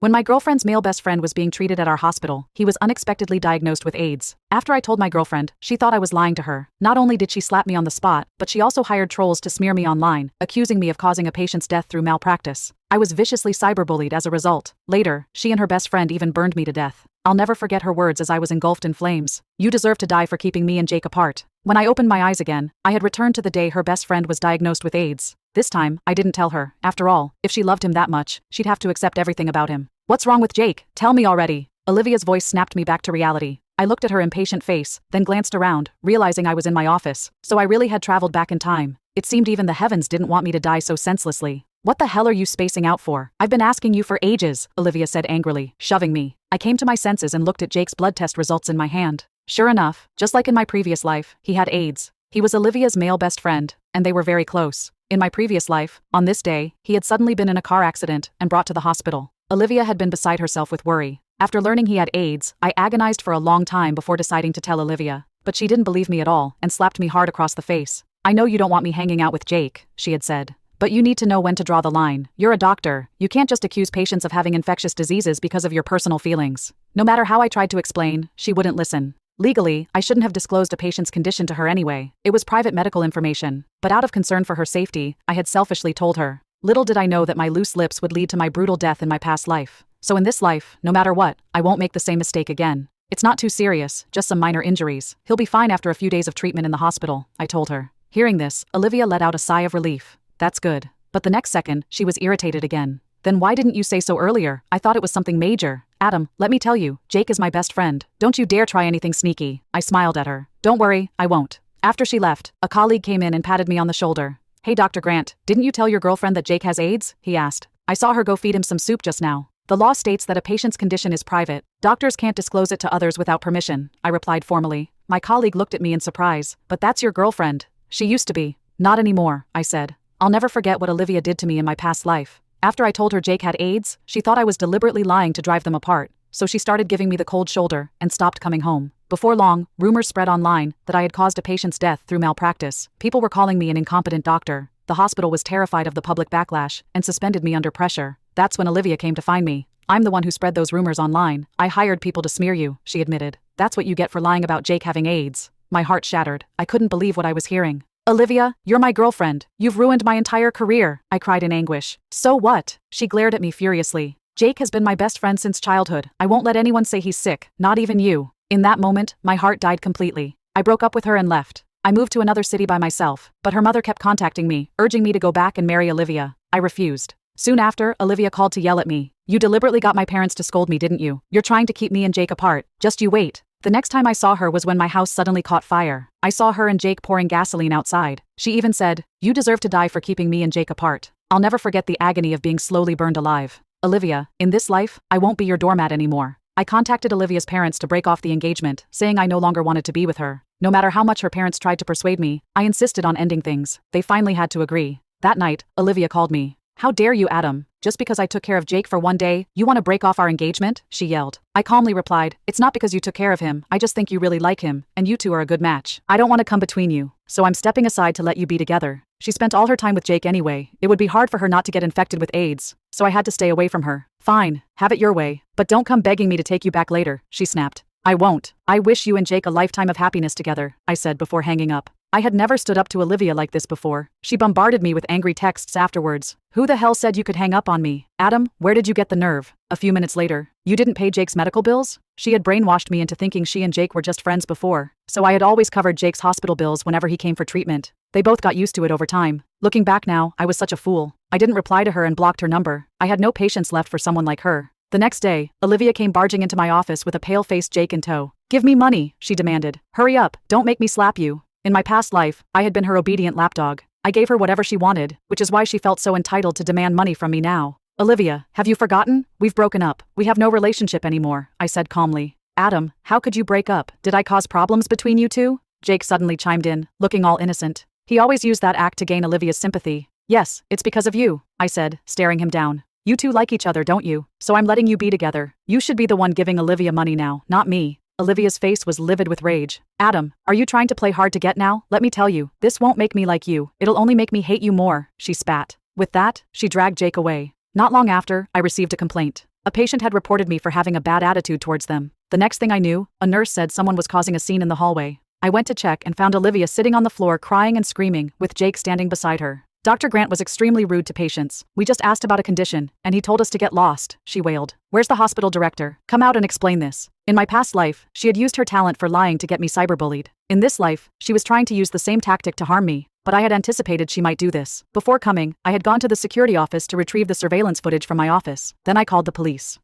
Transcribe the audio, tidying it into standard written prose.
When my girlfriend's male best friend was being treated at our hospital, he was unexpectedly diagnosed with AIDS. After I told my girlfriend, she thought I was lying to her. Not only did she slap me on the spot, but she also hired trolls to smear me online, accusing me of causing a patient's death through malpractice. I was viciously cyberbullied as a result. Later, she and her best friend even burned me to death. I'll never forget her words as I was engulfed in flames. "You deserve to die for keeping me and Jake apart." When I opened my eyes again, I had returned to the day her best friend was diagnosed with AIDS. This time, I didn't tell her. After all, if she loved him that much, she'd have to accept everything about him. "What's wrong with Jake? Tell me already." Olivia's voice snapped me back to reality. I looked at her impatient face, then glanced around, realizing I was in my office, so I really had traveled back in time. It seemed even the heavens didn't want me to die so senselessly. "What the hell are you spacing out for? I've been asking you for ages," Olivia said angrily, shoving me. I came to my senses and looked at Jake's blood test results in my hand. Sure enough, just like in my previous life, he had AIDS. He was Olivia's male best friend, and they were very close. In my previous life, on this day, he had suddenly been in a car accident and brought to the hospital. Olivia had been beside herself with worry. After learning he had AIDS, I agonized for a long time before deciding to tell Olivia. But she didn't believe me at all and slapped me hard across the face. "I know you don't want me hanging out with Jake," she had said. "But you need to know when to draw the line. You're a doctor. You can't just accuse patients of having infectious diseases because of your personal feelings." No matter how I tried to explain, she wouldn't listen. Legally, I shouldn't have disclosed a patient's condition to her anyway. It was private medical information. But out of concern for her safety, I had selfishly told her. Little did I know that my loose lips would lead to my brutal death in my past life. So in this life, no matter what, I won't make the same mistake again. "It's not too serious, just some minor injuries. He'll be fine after a few days of treatment in the hospital," I told her. Hearing this, Olivia let out a sigh of relief. "That's good." But the next second, she was irritated again. "Then why didn't you say so earlier? I thought it was something major." "Adam, let me tell you, Jake is my best friend. Don't you dare try anything sneaky." I smiled at her. "Don't worry, I won't." After she left, a colleague came in and patted me on the shoulder. "Hey Dr. Grant, didn't you tell your girlfriend that Jake has AIDS?" he asked. "I saw her go feed him some soup just now." "The law states that a patient's condition is private. Doctors can't disclose it to others without permission," I replied formally. My colleague looked at me in surprise. "But that's your girlfriend." "She used to be." "Not anymore," I said. I'll never forget what Olivia did to me in my past life. After I told her Jake had AIDS, she thought I was deliberately lying to drive them apart, so she started giving me the cold shoulder and stopped coming home. Before long, rumors spread online that I had caused a patient's death through malpractice. People were calling me an incompetent doctor. The hospital was terrified of the public backlash and suspended me under pressure. That's when Olivia came to find me. "I'm the one who spread those rumors online. I hired people to smear you," she admitted. "That's what you get for lying about Jake having AIDS." My heart shattered. I couldn't believe what I was hearing. "Olivia, you're my girlfriend. You've ruined my entire career," I cried in anguish. "So what?" She glared at me furiously. "Jake has been my best friend since childhood. I won't let anyone say he's sick, not even you." In that moment, my heart died completely. I broke up with her and left. I moved to another city by myself, but her mother kept contacting me, urging me to go back and marry Olivia. I refused. Soon after, Olivia called to yell at me. "You deliberately got my parents to scold me, didn't you? You're trying to keep me and Jake apart. Just you wait." The next time I saw her was when my house suddenly caught fire. I saw her and Jake pouring gasoline outside. She even said, "You deserve to die for keeping me and Jake apart." I'll never forget the agony of being slowly burned alive. "Olivia, in this life, I won't be your doormat anymore." I contacted Olivia's parents to break off the engagement, saying I no longer wanted to be with her. No matter how much her parents tried to persuade me, I insisted on ending things. They finally had to agree. That night, Olivia called me. "How dare you, Adam? Just because I took care of Jake for one day, you want to break off our engagement?" she yelled. I calmly replied, "It's not because you took care of him, I just think you really like him, and you two are a good match. I don't want to come between you, so I'm stepping aside to let you be together." She spent all her time with Jake anyway. It would be hard for her not to get infected with AIDS, so I had to stay away from her. "Fine, have it your way, but don't come begging me to take you back later," she snapped. "I won't. I wish you and Jake a lifetime of happiness together," I said before hanging up. I had never stood up to Olivia like this before. She bombarded me with angry texts afterwards. "Who the hell said you could hang up on me? Adam, where did you get the nerve?" A few minutes later, "You didn't pay Jake's medical bills?" She had brainwashed me into thinking she and Jake were just friends before, so I had always covered Jake's hospital bills whenever he came for treatment. They both got used to it over time. Looking back now, I was such a fool. I didn't reply to her and blocked her number. I had no patience left for someone like her. The next day, Olivia came barging into my office with a pale-faced Jake in tow. "Give me money," she demanded. "Hurry up, don't make me slap you." In my past life, I had been her obedient lapdog. I gave her whatever she wanted, which is why she felt so entitled to demand money from me now. "Olivia, have you forgotten? We've broken up. We have no relationship anymore," I said calmly. "Adam, how could you break up? Did I cause problems between you two?" Jake suddenly chimed in, looking all innocent. He always used that act to gain Olivia's sympathy. "Yes, it's because of you," I said, staring him down. "You two like each other, don't you? So I'm letting you be together. You should be the one giving Olivia money now, not me." Olivia's face was livid with rage. "Adam, are you trying to play hard to get now? Let me tell you, this won't make me like you. It'll only make me hate you more," she spat. With that, she dragged Jake away. Not long after, I received a complaint. A patient had reported me for having a bad attitude towards them. The next thing I knew, a nurse said someone was causing a scene in the hallway. I went to check and found Olivia sitting on the floor crying and screaming, with Jake standing beside her. Dr. Grant was extremely rude to patients. We just asked about a condition, and he told us to get lost, she wailed. Where's the hospital director? Come out and explain this. In my past life, she had used her talent for lying to get me cyberbullied. In this life, she was trying to use the same tactic to harm me, but I had anticipated she might do this. Before coming, I had gone to the security office to retrieve the surveillance footage from my office. Then I called the police.